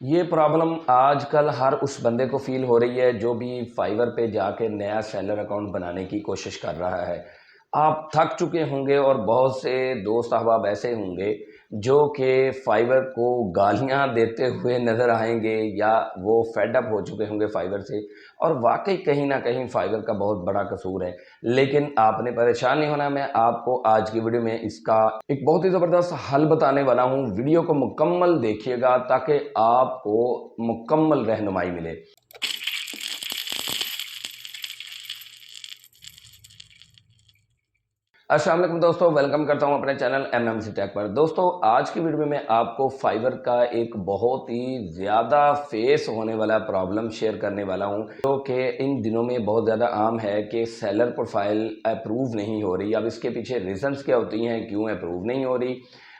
یہ پرابلم آج کل ہر اس بندے کو فیل ہو رہی ہے جو بھی فائیور پہ جا کے نیا سیلر اکاؤنٹ بنانے کی کوشش کر رہا ہے۔ آپ تھک چکے ہوں گے اور بہت سے دوست احباب ایسے ہوں گے جو کہ فائیور کو گالیاں دیتے ہوئے نظر آئیں گے، یا وہ فیڈ اپ ہو چکے ہوں گے فائیور سے، اور واقعی کہیں نہ کہیں فائیور کا بہت بڑا قصور ہے۔ لیکن آپ نے پریشان نہیں ہونا، میں آپ کو آج کی ویڈیو میں اس کا ایک بہت ہی زبردست حل بتانے والا ہوں۔ ویڈیو کو مکمل دیکھیے گا تاکہ آپ کو مکمل رہنمائی ملے۔ السلام علیکم دوستو، ویلکم کرتا ہوں اپنے چینل MMC ٹیک پر۔ دوستو آج کی ویڈیو میں آپ کو فائیور کا ایک بہت ہی زیادہ فیس ہونے والا پرابلم شیئر کرنے والا ہوں، جو کہ ان دنوں میں بہت زیادہ عام ہے کہ سیلر پروفائل اپروو نہیں ہو رہی۔ اب اس کے پیچھے ریزنز کیا ہوتی ہیں کیوں اپروو نہیں ہو رہی،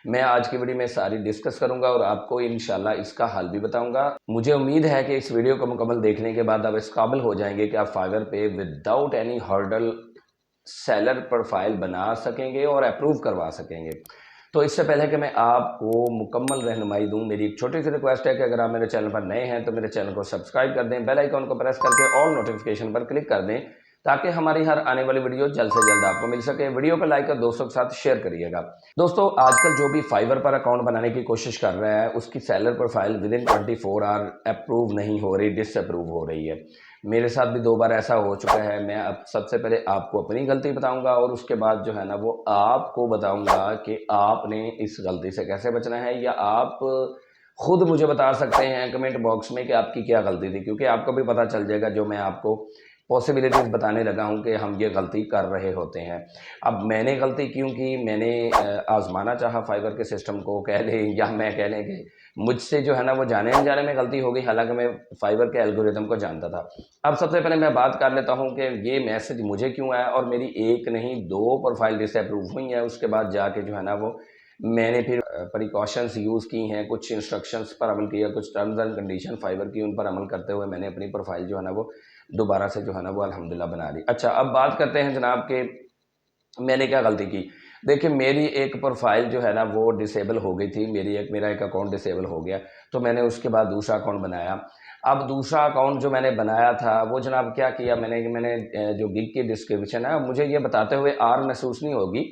میں آج کی ویڈیو میں ساری ڈسکس کروں گا اور آپ کو انشاءاللہ اس کا حل بھی بتاؤں گا۔ مجھے امید ہے کہ اس ویڈیو کو مکمل دیکھنے کے بعد آپ اس قابل ہو جائیں گے کہ آپ فائیور پہ without any hurdle seller profile بنا سکیں گے اور اپروو کروا سکیں گے۔ تو اس سے پہلے کہ میں آپ کو مکمل رہنمائی دوں، میری ایک چھوٹی سی ریکویسٹ ہے کہ اگر آپ میرے چینل پر نئے ہیں تو میرے چینل کو سبسکرائب کر دیں، بیل آئیکن کو پریس کر کے آل نوٹیفیکیشن پر کلک کر دیں تاکہ ہماری ہر آنے والی ویڈیو جلد سے جلد آپ کو مل سکے۔ ویڈیو کو لائک اور دوستوں کے ساتھ شیئر کریے گا۔ دوستو آج کل جو بھی فائیور پر اکاؤنٹ بنانے کی کوشش کر رہا ہے اس کی سیلر پروفائل ودن 24 آور اپروو نہیں ہو رہی، ڈس اپروو ہو رہی ہے۔ میرے ساتھ بھی 2 بار ایسا ہو چکا ہے۔ میں اب سب سے پہلے آپ کو اپنی غلطی بتاؤں گا اور اس کے بعد جو ہے نا وہ آپ کو بتاؤں گا کہ آپ نے اس غلطی سے کیسے بچنا ہے، یا آپ خود مجھے بتا سکتے ہیں کمنٹ باکس میں کہ آپ کی کیا غلطی تھی، کیونکہ آپ کو بھی پتہ چل جائے گا جو میں آپ کو پاسبلٹیز بتانے لگا ہوں کہ ہم یہ غلطی کر رہے ہوتے ہیں۔ اب میں نے غلطی کیوں کی، میں نے آزمانا چاہا فائیور کے سسٹم کو کہہ لیں، یا میں کہہ لیں کہ مجھ سے جو ہے نا وہ جانے انجانے میں غلطی ہو گئی، حالانکہ میں فائیور کے الگوریتم کو جانتا تھا۔ اب سب سے پہلے میں بات کر لیتا ہوں کہ یہ میسج مجھے کیوں آیا، اور میری ایک نہیں 2 پروفائل ڈس اپروو ہوئی ہیں۔ اس کے بعد جا کے جو ہے نا وہ میں نے پھر پریکاشنز یوز کی ہیں، کچھ انسٹرکشنز پر عمل کیا، کچھ ٹرمز اینڈ کنڈیشن فائیور کی، ان پر عمل کرتے ہوئے میں نے اپنی پروفائل جو ہے نا وہ دوبارہ سے جو ہے نا وہ الحمدللہ بنا لی۔ اچھا اب بات کرتے ہیں جناب کہ میں نے کیا غلطی کی۔ دیکھیں میری ایک پروفائل جو ہے نا وہ ڈسیبل ہو گئی تھی، میرا ایک اکاؤنٹ ڈسیبل ہو گیا، تو میں نے اس کے بعد دوسرا اکاؤنٹ بنایا۔ اب دوسرا اکاؤنٹ جو میں نے بنایا تھا وہ جناب کیا کیا میں نے جو گگ کی ڈسکرپشن ہے، مجھے یہ بتاتے ہوئے آر محسوس نہیں ہوگی،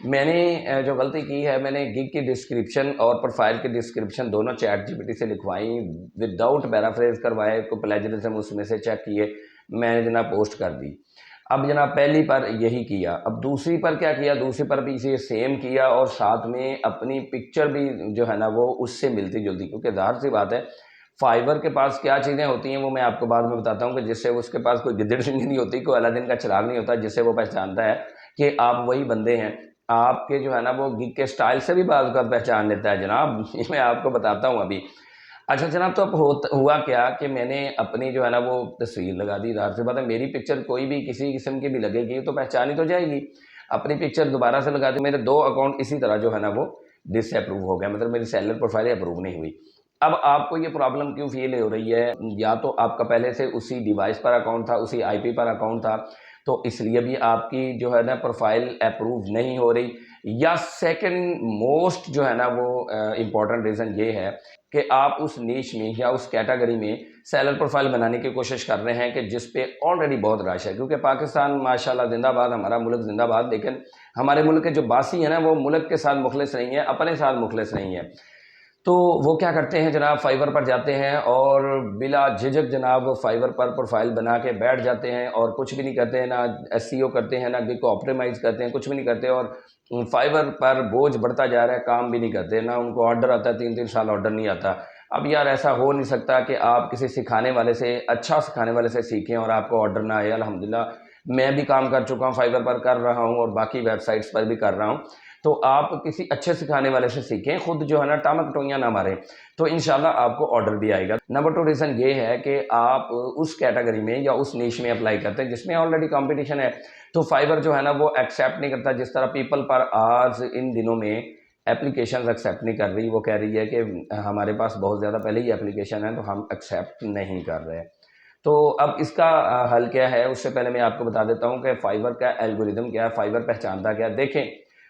میں نے جو غلطی کی ہے، میں نے گگ کی ڈسکرپشن اور پروفائل کی ڈسکرپشن دونوں چیٹ جی پی ٹی سے لکھوائیں، وداؤٹ پیرافریز کروائے، کو پلیجرزم اس میں سے چیک کیے، میں نے جناب پوسٹ کر دی۔ اب جناب پہلی پر یہی کیا، اب دوسری پر کیا کیا، دوسری پر بھی اسے سیم کیا، اور ساتھ میں اپنی پکچر بھی جو ہے نا وہ اس سے ملتی جلتی، کیونکہ ظاہر سی بات ہے فائیور کے پاس کیا چیزیں ہوتی ہیں وہ میں آپ کو بعد میں بتاتا ہوں، کہ جس سے اس کے پاس کوئی گدڑ سنگھی نہیں ہوتی، کوئی الادین کا چراغ نہیں ہوتا جس سے وہ پہچانتا ہے کہ آپ وہی بندے ہیں۔ آپ کے جو ہے نا وہ گگ کے سٹائل سے بھی بعض کا پہچان لیتا ہے جناب، یہ میں آپ کو بتاتا ہوں ابھی۔ اچھا جناب، تو اب ہوا کیا کہ میں نے اپنی جو ہے نا وہ تصویر لگا دی، ظاہر سی بات ہے میری پکچر کوئی بھی کسی قسم کی بھی لگے گی تو پہچانی تو جائے گی۔ اپنی پکچر دوبارہ سے لگا دی، میرے 2 اکاؤنٹ اسی طرح جو ہے نا وہ ڈس اپروو ہو گیا، مطلب میری سیلر پروفائل اپروو نہیں ہوئی۔ اب آپ کو یہ پرابلم کیوں فیل ہو رہی ہے، یا تو آپ کا پہلے سے اسی ڈیوائس پر اکاؤنٹ تھا، اسی آئی پی پر اکاؤنٹ تھا، تو اس لیے بھی آپ کی جو ہے نا پروفائل اپروو نہیں ہو رہی، یا سیکنڈ موسٹ جو ہے نا وہ امپورٹنٹ ریزن یہ ہے کہ آپ اس نیش میں یا اس کیٹیگری میں سیلر پروفائل بنانے کی کوشش کر رہے ہیں کہ جس پہ آلریڈی بہت رش ہے، کیونکہ پاکستان ماشاءاللہ زندہ باد، ہمارا ملک زندہ باد، لیکن ہمارے ملک کے جو باسی ہیں نا وہ ملک کے ساتھ مخلص نہیں ہیں، اپنے ساتھ مخلص نہیں ہیں۔ تو وہ کیا کرتے ہیں جناب، فائیور پر جاتے ہیں اور بلا جھجک جناب فائیور پر پروفائل بنا کے بیٹھ جاتے ہیں، اور کچھ بھی نہیں کرتے ہیں، نہ ایس سی او کرتے ہیں، نہ گگ کو آپٹیمائز کرتے ہیں، کچھ بھی نہیں کرتے، اور فائیور پر بوجھ بڑھتا جا رہا ہے، کام بھی نہیں کرتے، نہ ان کو آرڈر آتا ہے، 3 سال آرڈر نہیں آتا۔ اب یار ایسا ہو نہیں سکتا کہ آپ کسی سکھانے والے سے، اچھا سکھانے والے سے سیکھیں اور آپ کو آرڈر نہ آئے۔ الحمدللہ میں بھی کام کر چکا ہوں، فائیور پر کر رہا ہوں، اور باقی ویب سائٹس پر بھی کر رہا ہوں۔ تو آپ کسی اچھے سکھانے والے سے سیکھیں، خود جو ہے نا ٹامک ٹوئیاں نہ ماریں، تو انشاءاللہ آپ کو آرڈر بھی آئے گا۔ نمبر 2 ریزن یہ ہے کہ آپ اس کیٹیگری میں یا اس نیش میں اپلائی کرتے ہیں جس میں آلریڈی کمپٹیشن ہے، تو فائیور جو ہے نا وہ ایکسیپٹ نہیں کرتا۔ جس طرح پیپل پر آج ان دنوں میں اپلیکیشنز ایکسیپٹ نہیں کر رہی، وہ کہہ رہی ہے کہ ہمارے پاس بہت زیادہ پہلے ہی اپلیکیشن ہے تو ہم ایکسیپٹ نہیں کر رہے۔ تو اب اس کا حل کیا ہے، اس سے پہلے میں آپ کو بتا دیتا ہوں کہ فائیور کا الگوریدم کیا ہے، فائیور پہچانتا کیا۔ دیکھیں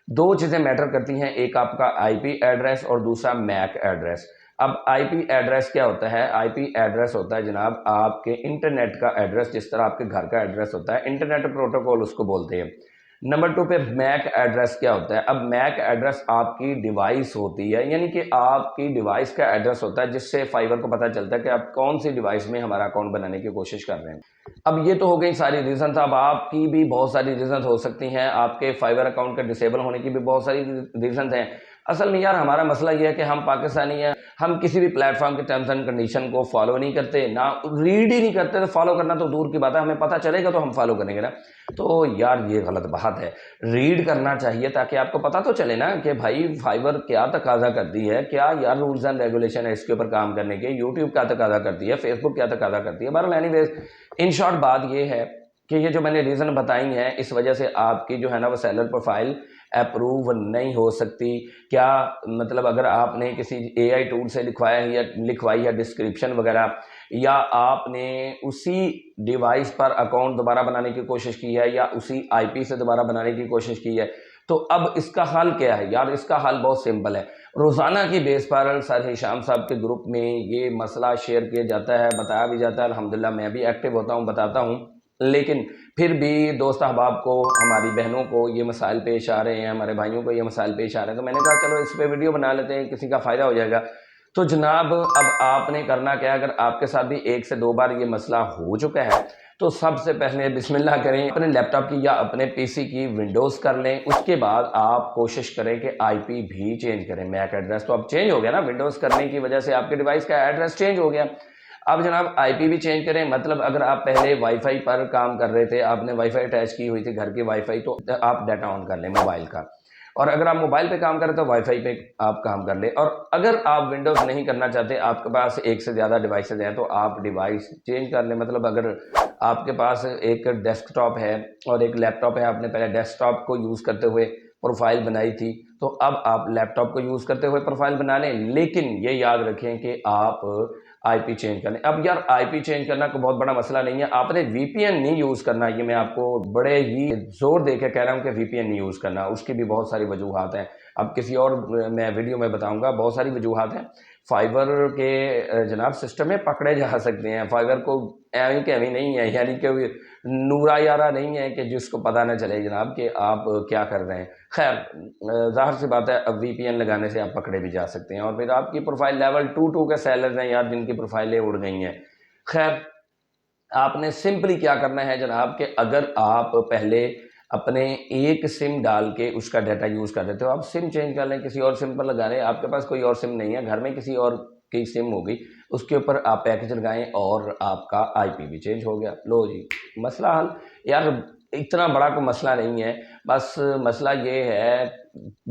2 چیزیں میٹر کرتی ہیں، ایک آپ کا آئی پی ایڈریس اور دوسرا میک ایڈریس۔ اب آئی پی ایڈریس کیا ہوتا ہے؟ آئی پی ایڈریس ہوتا ہے جناب آپ کے انٹرنیٹ کا ایڈریس، جس طرح آپ کے گھر کا ایڈریس ہوتا ہے، انٹرنیٹ پروٹوکول اس کو بولتے ہیں۔ نمبر 2 پہ میک ایڈریس کیا ہوتا ہے؟ اب میک ایڈریس آپ کی ڈیوائس ہوتی ہے، یعنی کہ آپ کی ڈیوائس کا ایڈریس ہوتا ہے، جس سے فائبر کو پتہ چلتا ہے کہ آپ کون سی ڈیوائس میں ہمارا اکاؤنٹ بنانے کی کوشش کر رہے ہیں۔ اب یہ تو ہو گئی ساری ریزنز، اب آپ کی بھی بہت ساری ریزنز ہو سکتی ہیں، آپ کے فائبر اکاؤنٹ کے ڈسیبل ہونے کی بھی بہت ساری ریزنز ہیں۔ اصل میں یار ہمارا مسئلہ یہ ہے کہ ہم پاکستانی ہیں، ہم کسی بھی پلیٹ فارم کے ٹرمز اینڈ کنڈیشن کو فالو نہیں کرتے، نہ ریڈ ہی نہیں کرتے، تو فالو کرنا تو دور کی بات ہے، ہمیں پتہ چلے گا تو ہم فالو کریں گے نا۔ تو یار یہ غلط بات ہے، ریڈ کرنا چاہیے تاکہ آپ کو پتہ تو چلے نا کہ بھائی فائبر کیا تقاضا کرتی ہے، کیا یار رولز اینڈ ریگولیشن ہے اس کے اوپر کام کرنے کے، یوٹیوب کیا تقاضا کرتی ہے، فیس بک کیا تقاضا کرتی ہے۔ بہرحال اینی ویز ان شارٹ بات یہ ہے کہ یہ جو میں نے ریزن بتائی ہیں، اس وجہ سے آپ کی جو ہے نا وہ سیلر پروفائل اپروو نہیں ہو سکتی۔ کیا مطلب اگر آپ نے کسی اے آئی ٹول سے لکھوائی ہے ڈسکرپشن وغیرہ، یا آپ نے اسی ڈیوائس پر اکاؤنٹ دوبارہ بنانے کی کوشش کی ہے، یا اسی آئی پی سے دوبارہ بنانے کی کوشش کی ہے، تو اب اس کا حل کیا ہے؟ یار اس کا حل بہت سمپل ہے، روزانہ کی بیس پر سر ہشام صاحب کے گروپ میں یہ مسئلہ شیئر کیا جاتا ہے، بتایا بھی جاتا ہے، الحمدللہ میں بھی ایکٹیو ہوتا ہوں، بتاتا ہوں، لیکن پھر بھی دوست احباب کو، ہماری بہنوں کو یہ مسائل پیش آ رہے ہیں، ہمارے بھائیوں کو یہ مسائل پیش آ رہے ہیں، تو میں نے کہا چلو اس پہ ویڈیو بنا لیتے ہیں، کسی کا فائدہ ہو جائے گا۔ تو جناب اب آپ نے کرنا کیا ہے، اگر آپ کے ساتھ بھی 1 سے 2 بار یہ مسئلہ ہو چکا ہے تو سب سے پہلے بسم اللہ کریں، اپنے لیپ ٹاپ کی یا اپنے پی سی کی ونڈوز کر لیں، اس کے بعد آپ کوشش کریں کہ آئی پی بھی چینج کریں۔ میک ایڈریس تو اب چینج ہو گیا نا، ونڈوز کرنے کی وجہ سے آپ کے ڈیوائس کا ایڈریس چینج ہو گیا، اب جناب آئی پی بھی چینج کریں۔ مطلب اگر آپ پہلے وائی فائی پر کام کر رہے تھے، آپ نے وائی فائی اٹیچ کی ہوئی تھی گھر کی وائی فائی، تو آپ ڈیٹا آن کر لیں موبائل کا، اور اگر آپ موبائل پہ کام کریں تو وائی فائی پہ آپ کام کر لیں، اور اگر آپ ونڈوز نہیں کرنا چاہتے، آپ کے پاس 1 سے زیادہ ڈیوائسز ہیں، تو آپ ڈیوائس چینج کر لیں۔ مطلب اگر آپ کے پاس ایک ڈیسک ٹاپ ہے اور ایک لیپ ٹاپ ہے، آپ نے پہلے ڈیسک ٹاپ کو یوز کرتے ہوئے پروفائل بنائی تھی، تو اب آپ لیپ ٹاپ کو یوز کرتے ہوئے پروفائل بنا لیں، لیکن یہ یاد رکھیں کہ آپ آئی پی چینج کریں۔ اب یار آئی پی چینج کرنا کوئی بہت بڑا مسئلہ نہیں ہے، آپ نے وی پی این نہیں یوز کرنا، یہ میں آپ کو بڑے ہی زور دے کے کہہ رہا ہوں کہ وی پی این نہیں یوز کرنا، اس کی بھی بہت ساری وجوہات ہیں، اب کسی اور میں ویڈیو میں بتاؤں گا، بہت ساری وجوہات ہیں۔ فائبر کے جناب سسٹم میں پکڑے جا سکتے ہیں، فائبر کو ایویں کہ ایویں نہیں ہے، یعنی کہ نورا یارہ نہیں ہے کہ جس کو پتہ نہ چلے جناب کہ آپ کیا کر رہے ہیں۔ خیر ظاہر سی بات ہے، اب وی پی این لگانے سے آپ پکڑے بھی جا سکتے ہیں، اور پھر آپ کی پروفائل لیول 2 کے سیلرز ہیں یار، جن کی پروفائلیں اڑ گئی ہیں۔ خیر آپ نے سمپلی کیا کرنا ہے جناب کہ اگر آپ پہلے اپنے ایک سم ڈال کے اس کا ڈیٹا یوز کر رہے تھے، آپ سم چینج کر لیں، کسی اور سم پر لگا لیں، آپ کے پاس کوئی اور سم نہیں ہے، گھر میں کسی اور کی سم ہوگی، اس کے اوپر آپ پیکج لگائیں اور آپ کا آئی پی بھی چینج ہو گیا، لو جی مسئلہ حل۔ یار اتنا بڑا کوئی مسئلہ نہیں ہے، بس مسئلہ یہ ہے،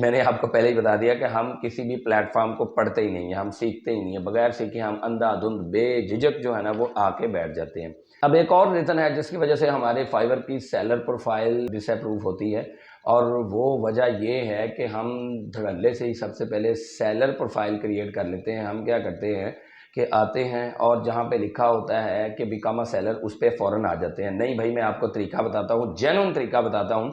میں نے آپ کو پہلے ہی بتا دیا کہ ہم کسی بھی پلیٹ فارم کو پڑھتے ہی نہیں ہیں، ہم سیکھتے ہی نہیں ہیں، بغیر سیکھے ہم اندھا دھند بے جھجک جو ہے نا وہ آ کے بیٹھ جاتے ہیں۔ اب ایک اور ریزن ہے جس کی وجہ سے ہمارے فائبر کی سیلر پروفائل ڈس اپروو ہوتی ہے، اور وہ وجہ یہ ہے کہ ہم دھڑلے سے ہی سب سے پہلے سیلر پروفائل کریٹ کر لیتے ہیں۔ ہم کیا کرتے ہیں کہ آتے ہیں اور جہاں پہ لکھا ہوتا ہے کہ بیکم اے سیلر، اس پہ فوراً آ جاتے ہیں۔ نہیں بھائی، میں آپ کو طریقہ بتاتا ہوں، جینوئن طریقہ بتاتا ہوں،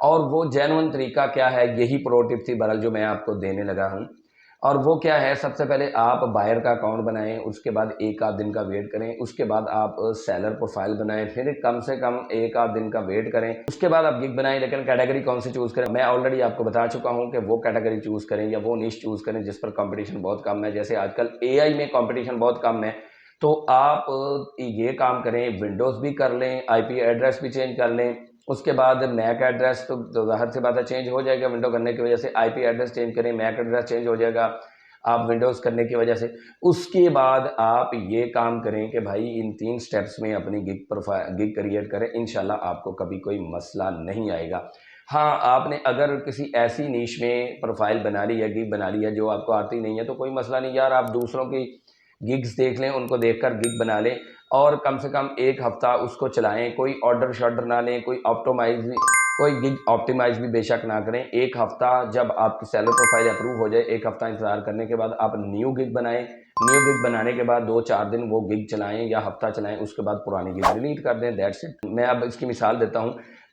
اور وہ جینوئن طریقہ کیا ہے، یہی پرو ٹپ تھی برحال جو میں آپ کو دینے لگا ہوں، اور وہ کیا ہے، سب سے پہلے آپ بائر کا اکاؤنٹ بنائیں، اس کے بعد 1 آدھ دن کا ویٹ کریں، اس کے بعد آپ سیلر پروفائل بنائیں، پھر کم سے کم 1 آدھ دن کا ویٹ کریں، اس کے بعد آپ گگ بنائیں، لیکن کیٹیگری کون سی چوز کریں؟ میں آلریڈی آپ کو بتا چکا ہوں کہ وہ کیٹیگری چوز کریں یا وہ نیش چوز کریں جس پر کمپٹیشن بہت کم ہے، جیسے آج کل اے آئی میں کمپٹیشن بہت کم ہے، تو آپ یہ کام کریں، ونڈوز بھی کر لیں، آئی پی ایڈریس بھی چینج کر لیں، اس کے بعد میک ایڈریس تو ظاہر سی بات ہے چینج ہو جائے گا ونڈو کرنے کی وجہ سے، آئی پی ایڈریس چینج کریں، میک ایڈریس چینج ہو جائے گا آپ ونڈوز کرنے کی وجہ سے۔ اس کے بعد آپ یہ کام کریں کہ بھائی ان 3 سٹیپس میں اپنی گگ کریٹ کریں، انشاءاللہ آپ کو کبھی کوئی مسئلہ نہیں آئے گا۔ ہاں آپ نے اگر کسی ایسی نیش میں پروفائل بنا لی ہے، گگ بنا لی ہے جو آپ کو آتی نہیں ہے، تو کوئی مسئلہ نہیں یار، آپ دوسروں کی گگز دیکھ لیں، ان کو دیکھ کر گگ بنا لیں، اور کم سے کم 1 ہفتہ اس کو چلائیں، کوئی آرڈر شارڈر نہ لیں، کوئی گگ آپٹیمائز بھی بے شک نہ کریں۔ 1 ہفتہ جب آپ کی سیلر پروفائل اپروو ہو جائے، 1 ہفتہ انتظار کرنے کے بعد آپ نیو گگ بنائیں، نیو گگ بنانے کے بعد 2-4 دن وہ گگ چلائیں یا ہفتہ چلائیں، اس کے بعد پرانی گگ ڈیلیٹ کر دیں، دیٹس اٹ۔ میں اب اس کی مثال دیتا ہوں،